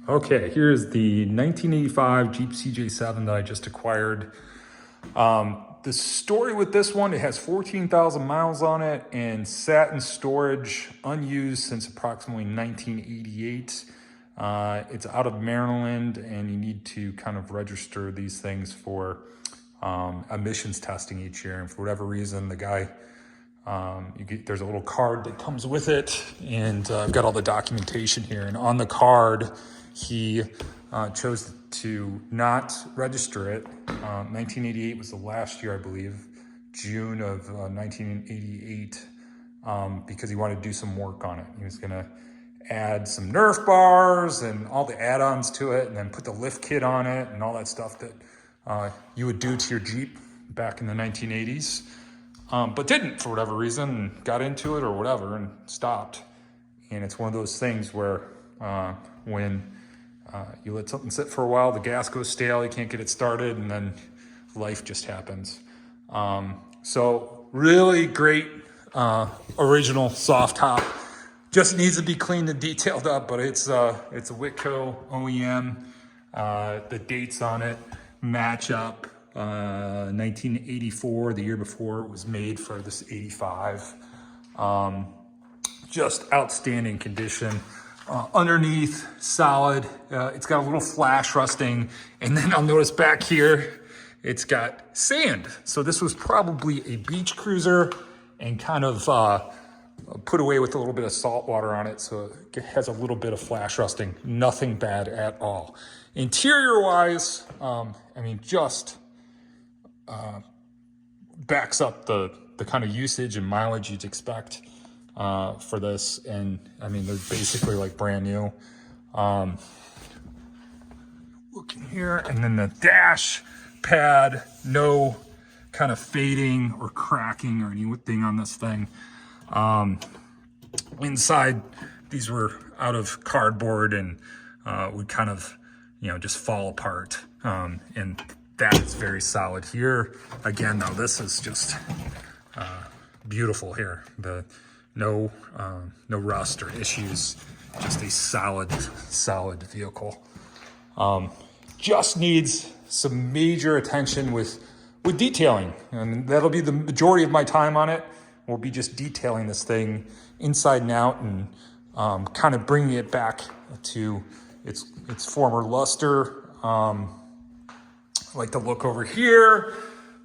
Okay, here's the 1985 Jeep CJ7 that I just acquired. The story with this one, it has 14,000 miles on it and sat in storage unused since approximately 1988. It's out of Maryland, and you need to kind of register these things for emissions testing each year. And for whatever reason, the guy, there's a little card that comes with it, and I've got all the documentation here. And on the card, he chose to not register it. 1988 was the last year, I believe, June of 1988, because he wanted to do some work on it. He was gonna add some Nerf bars and all the add-ons to it, and then put the lift kit on it and all that stuff that you would do to your Jeep back in the 1980s, but didn't for whatever reason, and got into it or whatever and stopped. And it's one of those things where when you let something sit for a while, the gas goes stale, you can't get it started, and then life just happens. So really great original soft top. Just needs to be cleaned and detailed up, but it's a Whitco OEM. The dates on it match up. 1984, the year before it was made for this 85. Just outstanding condition. Underneath, solid. It's got a little flash rusting, and then I'll notice back here, it's got sand. So this was probably a beach cruiser and kind of put away with a little bit of salt water on it, so it has a little bit of flash rusting. Nothing bad at all. Interior-wise, I mean, just backs up the kind of usage and mileage you'd expect for this. And I mean, they're basically like brand new. Looking here, and then the dash pad, no kind of fading or cracking or anything on this thing. Inside, these were out of cardboard and would kind of, just fall apart. And that is very solid here. Again, though, this is just beautiful here. No rust or issues. Just a solid vehicle. Just needs some major attention with detailing, and that'll be the majority of my time on it. We'll be just detailing this thing inside and out, and kind of bringing it back to its former luster. I like to look over here,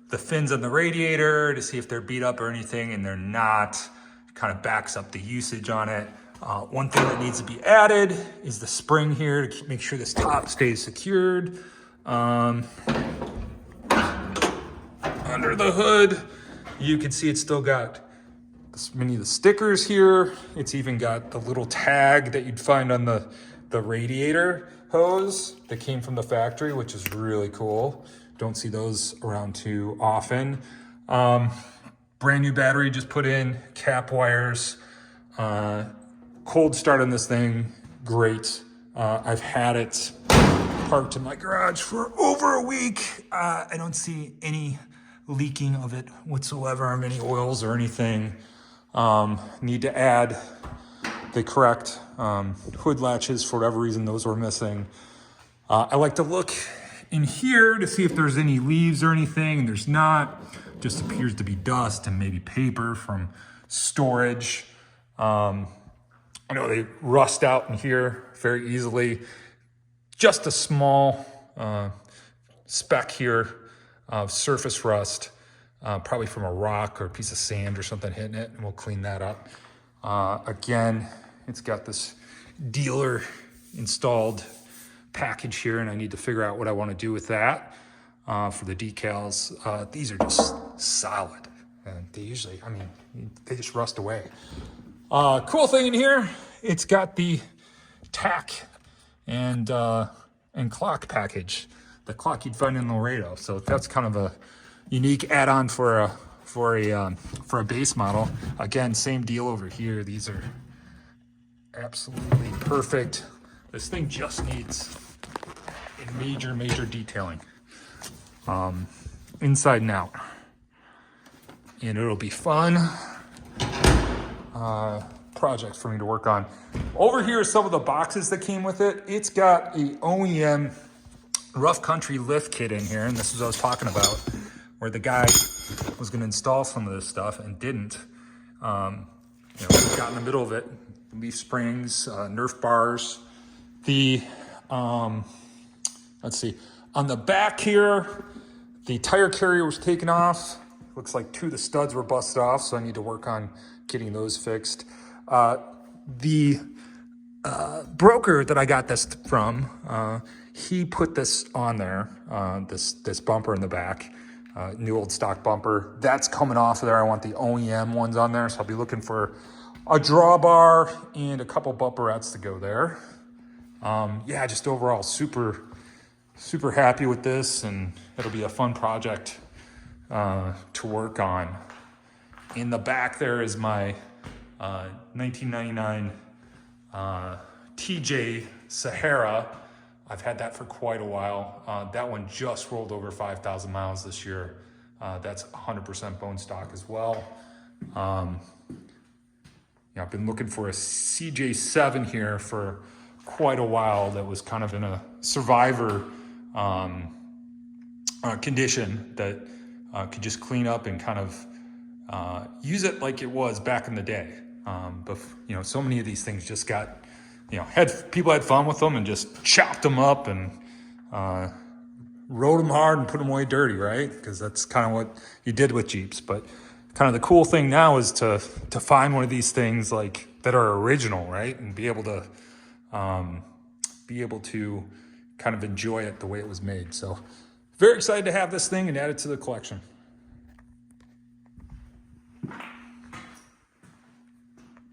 the fins on the radiator, to see if they're beat up or anything, and they're not. Kind of backs up the usage on it. One thing that needs to be added is the spring here to make sure this top stays secured. Under the hood, you can see it's still got many of the stickers here. It's even got the little tag that you'd find on the radiator hose that came from the factory, which is really cool. Don't see those around too often. Brand new battery just put in, cap wires, cold start on this thing, great. I've had it parked in my garage for over a week. I don't see any leaking of it whatsoever, any oils or anything. Need to add the correct hood latches. For whatever reason, those were missing. I like to look in here to see if there's any leaves or anything. There's not. Just appears to be dust and maybe paper from storage. I know they rust out in here very easily. Just a small speck here of surface rust, probably from a rock or a piece of sand or something hitting it, and we'll clean that up. Again, it's got this dealer installed package here, and I need to figure out what I want to do with that. For the decals, these are just solid, and they usually, they just rust away. Cool thing in here, it's got the tack and clock package, the clock you'd find in Laredo. So that's kind of a unique add-on for a base model. Again, same deal over here. These are absolutely perfect. This thing just needs a major detailing. Inside and out, and it'll be fun. project for me to work on. Over here are some of the boxes that came with it. It's got a OEM rough country lift kit in here, and this is what I was talking about, where the guy was going to install some of this stuff and didn't. Got in the middle of it. Leaf springs, Nerf bars. The let's see, on the back here, the tire carrier was taken off. Looks like 2 of the studs were busted off, so I need to work on getting those fixed. The broker that I got this from, he put this on there, this bumper in the back, new old stock bumper. That's coming off of there. I want the OEM ones on there, so I'll be looking for a drawbar and a couple bumperettes to go there. Yeah, just overall super happy with this, and it'll be a fun project to work on. In the back there is my 1999 TJ Sahara. I've had that for quite a while. That one just rolled over 5,000 miles this year. That's 100% bone stock as well. I've been looking for a CJ7 here for quite a while that was kind of in a survivor condition that could just clean up and kind of use it like it was back in the day. But so many of these things just got, people had fun with them and just chopped them up and rode them hard and put them away dirty, right? Because that's kind of what you did with Jeeps. But kind of the cool thing now is to find one of these things like that are original, right? And be able to kind of enjoy it the way it was made. So very excited to have this thing and add it to the collection.